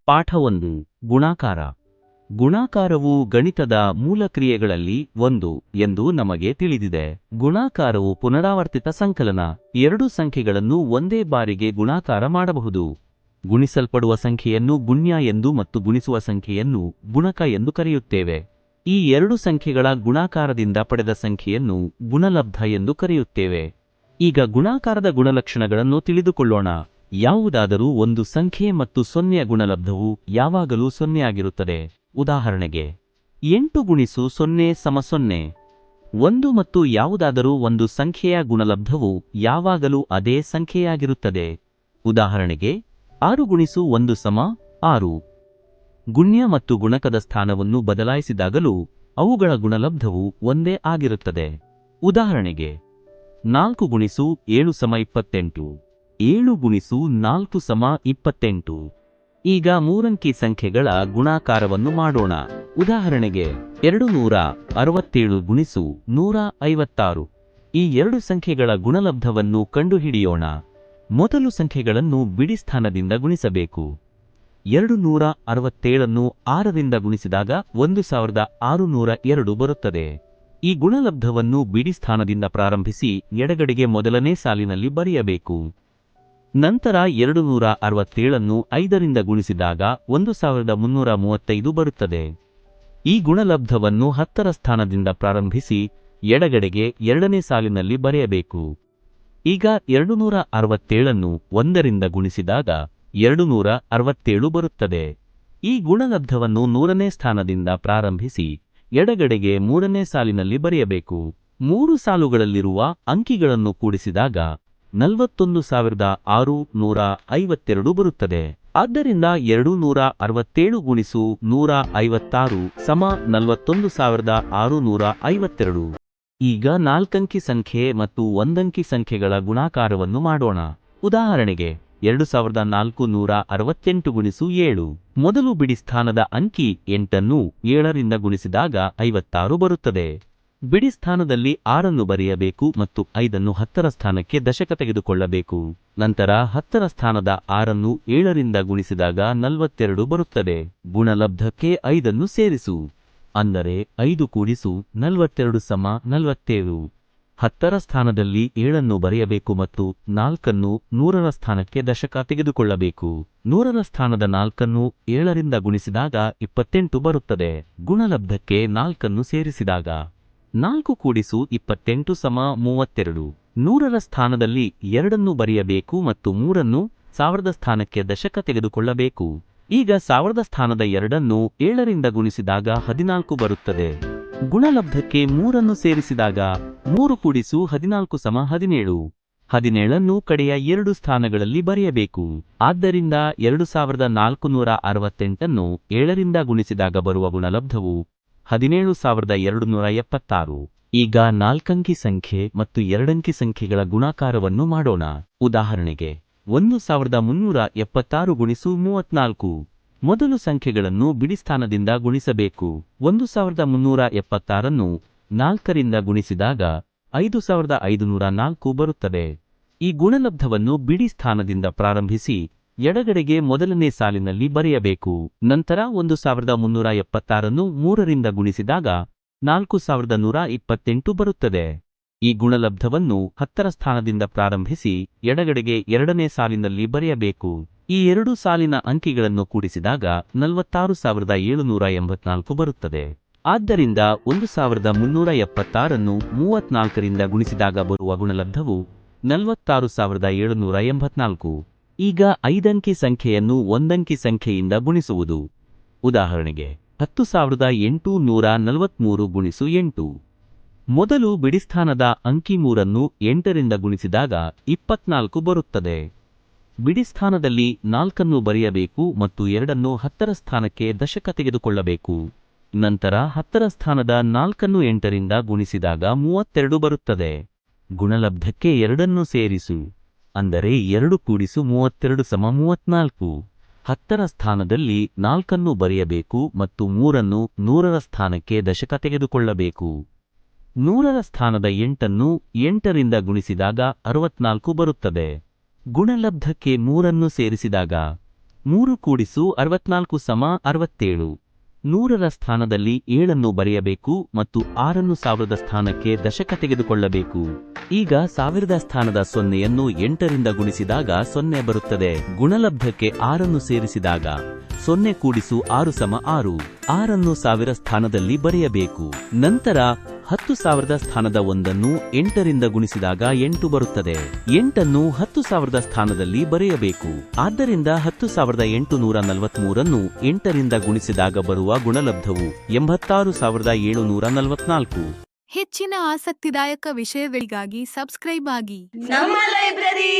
ಪಾಠ 1 ಗುಣಾಕಾರ. ಗುಣಾಕಾರವು ಗಣಿತದ ಮೂಲ ಕ್ರಿಯೆಗಳಲ್ಲಿ ಒಂದು ಎಂದು ನಮಗೆ ತಿಳಿದಿದೆ. ಗುಣಾಕಾರವು ಪುನರಾವರ್ತಿತ ಸಂಕಲನ. ಎರಡು ಸಂಖ್ಯೆಗಳನ್ನು ಒಂದೇ ಬಾರಿಗೆ ಗುಣಾಕಾರ ಮಾಡಬಹುದು. ಗುಣಿಸಲ್ಪಡುವ ಸಂಖ್ಯೆಯನ್ನು ಗುಣ್ಯ ಎಂದು ಮತ್ತು ಗುಣಿಸುವ ಸಂಖ್ಯೆಯನ್ನು ಗುಣಕ ಎಂದು ಕರೆಯುತ್ತೇವೆ. ಈ ಎರಡು ಸಂಖ್ಯೆಗಳ ಗುಣಾಕಾರದಿಂದ ಪಡೆದ ಸಂಖ್ಯೆಯನ್ನು ಗುಣಲಬ್ಧ ಎಂದು ಕರೆಯುತ್ತೇವೆ. ಈಗ ಗುಣಾಕಾರದ ಗುಣಲಕ್ಷಣಗಳನ್ನು ತಿಳಿದುಕೊಳ್ಳೋಣ. ಯಾವುದಾದರೂ ಒಂದು ಸಂಖ್ಯೆ ಮತ್ತು ಸೊನ್ನೆಯ ಗುಣಲಬ್ಧವು ಯಾವಾಗಲೂ 0 ಆಗಿರುತ್ತದೆ. ಉದಾಹರಣೆಗೆ 8 ಗುಣಿಸು 0 ಸಮ 0. 1 ಮತ್ತು ಯಾವುದಾದರೂ ಒಂದು ಸಂಖ್ಯೆಯ ಗುಣಲಬ್ಧವು ಯಾವಾಗಲೂ ಅದೇ ಸಂಖ್ಯೆಯಾಗಿರುತ್ತದೆ. ಉದಾಹರಣೆಗೆ 6 ಗುಣಿಸು 1 ಸಮ 6. ಗುಣ್ಯ ಮತ್ತು ಗುಣಕದ ಸ್ಥಾನವನ್ನು ಬದಲಾಯಿಸಿದಾಗಲೂ ಅವುಗಳ ಗುಣಲಬ್ಧವು ಒಂದೇ ಆಗಿರುತ್ತದೆ. ಉದಾಹರಣೆಗೆ 4 ಗುಣಿಸು 7 ಸಮ 28. 7 ಗುಣಿಸು 4 ಸಮ 28. ಈಗ ಮೂರಂಕಿ ಸಂಖ್ಯೆಗಳ ಗುಣಾಕಾರವನ್ನು ಮಾಡೋಣ. ಉದಾಹರಣೆಗೆ 267 ಗುಣಿಸು 156. ಈ ಎರಡು ಸಂಖ್ಯೆಗಳ ಗುಣಲಬ್ಧವನ್ನು ಕಂಡುಹಿಡಿಯೋಣ. ಮೊದಲು ಸಂಖ್ಯೆಗಳನ್ನು ಬಿಡಿ ಸ್ಥಾನದಿಂದ ಗುಣಿಸಬೇಕು. 267 6ರಿಂದ ಗುಣಿಸಿದಾಗ 1602 ಬರುತ್ತದೆ. ಈ ಗುಣಲಬ್ಧವನ್ನು ಬಿಡಿ ಸ್ಥಾನದಿಂದ ಪ್ರಾರಂಭಿಸಿ ಎಡಗಡೆಗೆ ಮೊದಲನೇ ಸಾಲಿನಲ್ಲಿ ಬರೆಯಬೇಕು. ನಂತರ 267 5ರಿಂದ ಗುಣಿಸಿದಾಗ 1335 ಬರುತ್ತದೆ. ಈ ಗುಣಲಬ್ಧವನ್ನು 10ರ ಸ್ಥಾನದಿಂದ ಪ್ರಾರಂಭಿಸಿ ಎಡಗಡೆಗೆ ಎರಡನೇ ಸಾಲಿನಲ್ಲಿ ಬರೆಯಬೇಕು. ಈಗ 267 1ರಿಂದ ಗುಣಿಸಿದಾಗ 267 ಬರುತ್ತದೆ. ಈ ಗುಣಲಬ್ಧವನ್ನು 100ನೇ ಸ್ಥಾನದಿಂದ ಪ್ರಾರಂಭಿಸಿ ಎಡಗಡೆಗೆ 3ನೇ ಸಾಲಿನಲ್ಲಿ ಬರೆಯಬೇಕು. 3 ಸಾಲುಗಳಲ್ಲಿರುವ ಅಂಕಿಗಳನ್ನು ಕೂಡಿಸಿದಾಗ 41652 ಬರುತ್ತದೆ. ಆದ್ದರಿಂದ 267 ಗುಣಿಸು 156 ಸಮ 41652. ಈಗ ನಾಲ್ಕಂಕಿ ಸಂಖ್ಯೆ ಮತ್ತು ಒಂದಂಕಿ ಸಂಖ್ಯೆಗಳ ಗುಣಾಕಾರವನ್ನು ಮಾಡೋಣ. ಉದಾಹರಣೆಗೆ 2468 ಗುಣಿಸು 7. ಮೊದಲು ಬಿಡಿ ಸ್ಥಾನದ ಅಂಕಿ 8 7ರಿಂದ ಗುಣಿಸಿದಾಗ 56 ಬರುತ್ತದೆ. ಬಿಡಿ ಸ್ಥಾನದಲ್ಲಿ 6 ಬರೆಯಬೇಕು ಮತ್ತು 5 10ರ ಸ್ಥಾನಕ್ಕೆ ದಶಕ ತೆಗೆದುಕೊಳ್ಳಬೇಕು. ನಂತರ 10ರ ಸ್ಥಾನದ 6 7ರಿಂದ ಗುಣಿಸಿದಾಗ 42 ಬರುತ್ತದೆ. ಗುಣಲಬ್ಧಕ್ಕೆ 5 ಸೇರಿಸು. ಅಂದರೆ 5 ಕೂಡಿಸು 42 ಸಮ 47. 10ರ ಸ್ಥಾನದಲ್ಲಿ 7 ಬರೆಯಬೇಕು ಮತ್ತು 4 100ರ ಸ್ಥಾನಕ್ಕೆ ದಶಕ ತೆಗೆದುಕೊಳ್ಳಬೇಕು. 100ರ ಸ್ಥಾನದ 4 7ರಿಂದ ಗುಣಿಸಿದಾಗ 28 ಬರುತ್ತದೆ. ಗುಣಲಬ್ಧಕ್ಕೆ 4 ಸೇರಿಸಿದಾಗ 4 ಕೂಡಿಸು 28 ಸಮ 32. 100ರ ಸ್ಥಾನದಲ್ಲಿ 2 ಬರೆಯಬೇಕು ಮತ್ತು 3 1000ದ ಸ್ಥಾನಕ್ಕೆ ದಶಕ ತೆಗೆದುಕೊಳ್ಳಬೇಕು. ಈಗ 1000ದ ಸ್ಥಾನದ 2 7ರಿಂದ ಗುಣಿಸಿದಾಗ 14 ಬರುತ್ತದೆ. ಗುಣಲಬ್ಧಕ್ಕೆ 3 ಸೇರಿಸಿದಾಗ 3 ಕೂಡಿಸು 14 ಸಮ 17. 17 ಕಡೆಯ 2 ಸ್ಥಾನಗಳಲ್ಲಿ ಬರೆಯಬೇಕು. ಆದ್ದರಿಂದ 2468 7ರಿಂದ ಗುಣಿಸಿದಾಗ ಬರುವ ಗುಣಲಬ್ಧವು 17276. ಈಗ ನಾಲ್ಕಂಕಿ ಸಂಖ್ಯೆ ಮತ್ತು ಎರಡಂಕಿ ಸಂಖ್ಯೆಗಳ ಗುಣಾಕಾರವನ್ನು ಮಾಡೋಣ. ಉದಾಹರಣೆಗೆ 1376 ಗುಣಿಸು 34. ಮೊದಲು ಸಂಖ್ಯೆಗಳನ್ನು ಬಿಡಿ ಸ್ಥಾನದಿಂದ ಗುಣಿಸಬೇಕು. 1376 4ರಿಂದ ಗುಣಿಸಿದಾಗ 5504 ಬರುತ್ತದೆ. ಈ ಗುಣಲಬ್ಧವನ್ನು ಬಿಡಿ ಸ್ಥಾನದಿಂದ ಪ್ರಾರಂಭಿಸಿ ಎಡಗಡೆಗೆ ಮೊದಲನೇ ಸಾಲಿನಲ್ಲಿ ಬರೆಯಬೇಕು. ನಂತರ 1376 3ರಿಂದ ಗುಣಿಸಿದಾಗ 4128 ಬರುತ್ತದೆ. ಈ ಗುಣಲಬ್ಧವನ್ನು 10ರ ಸ್ಥಾನದಿಂದ ಪ್ರಾರಂಭಿಸಿ ಎಡಗಡೆಗೆ ಎರಡನೇ ಸಾಲಿನಲ್ಲಿ ಬರೆಯಬೇಕು. ಈ ಎರಡು ಸಾಲಿನ ಅಂಕಿಗಳನ್ನು ಕೂಡಿಸಿದಾಗ 46784 ಬರುತ್ತದೆ. ಆದ್ದರಿಂದ 1376 34ರಿಂದ ಗುಣಿಸಿದಾಗ ಬರುವ ಗುಣಲಬ್ಧವು 46784. ಈಗ 5ಅಂಕಿ ಸಂಖ್ಯೆಯನ್ನು ಒಂದಂಕಿ ಸಂಖ್ಯೆಯಿಂದ ಗುಣಿಸುವುದು. ಉದಾಹರಣೆಗೆ 10843 ಗುಣಿಸು 8. ಮೊದಲು ಬಿಡಿಸ್ಥಾನದ ಅಂಕಿ 3 8ರಿಂದ ಗುಣಿಸಿದಾಗ 24 ಬರುತ್ತದೆ. ಬಿಡಿಸ್ಥಾನದಲ್ಲಿ 4 ಬರೆಯಬೇಕು ಮತ್ತು 2 10ರ ಸ್ಥಾನಕ್ಕೆ ದಶಕ ತೆಗೆದುಕೊಳ್ಳಬೇಕು. ನಂತರ 10ರ ಸ್ಥಾನದ 4 8ರಿಂದ ಗುಣಿಸಿದಾಗ 32 ಬರುತ್ತದೆ. ಗುಣಲಬ್ಧಕ್ಕೆ 2 ಸೇರಿಸು. ಅಂದರೆ 2 ಕೂಡಿಸು 32 ಸಮ 34. 10ರ ಸ್ಥಾನದಲ್ಲಿ 4 ಬರೆಯಬೇಕು ಮತ್ತು 3 100ರ ಸ್ಥಾನಕ್ಕೆ ದಶಕ ತೆಗೆದುಕೊಳ್ಳಬೇಕು. 100ರ ಸ್ಥಾನದ 8 8ರಿಂದ ಗುಣಿಸಿದಾಗ 64 ಬರುತ್ತದೆ. ಗುಣಲಬ್ಧಕ್ಕೆ 3 ಸೇರಿಸಿದಾಗ 3 ಕೂಡಿಸು 64 ಸಮ 67. 100ರ ಸ್ಥಾನದಲ್ಲಿ 7 ಬರೆಯಬೇಕು ಮತ್ತು 6 1000ದ ಸ್ಥಾನಕ್ಕೆ ದಶಕ ತೆಗೆದುಕೊಳ್ಳಬೇಕು. ಈಗ 1000ದ ಸ್ಥಾನದ 0ಯನ್ನು 8ರಿಂದ ಗುಣಿಸಿದಾಗ 0 ಬರುತ್ತದೆ. ಗುಣಲಬ್ಧಕ್ಕೆ 6 ಸೇರಿಸಿದಾಗ 0 ಕೂಡಿಸು 6 ಸಮ 6. 6 1000 ಸ್ಥಾನದಲ್ಲಿ ಬರೆಯಬೇಕು. ನಂತರ 10,000ದ ಸ್ಥಾನದ 1ನ್ನು 8ರಿಂದ ಗುಣಿಸಿದಾಗ 8 ಬರುತ್ತದೆ. 8ನ್ನು 10,000ದ ಸ್ಥಾನದಲ್ಲಿ ಬರೆಯಬೇಕು. ಆದ್ದರಿಂದ 10,843ನ್ನು 8ರಿಂದ ಗುಣಿಸಿದಾಗ ಬರುವ ಗುಣಲಬ್ಧವು 86,744. ಹೆಚ್ಚಿನ ಆಸಕ್ತಿದಾಯಕ ವಿಷಯಗಳಿಗಾಗಿ ಸಬ್ಸ್ಕ್ರೈಬ್ ಆಗಿ ನಮ್ಮ ಲೈಬ್ರರಿ.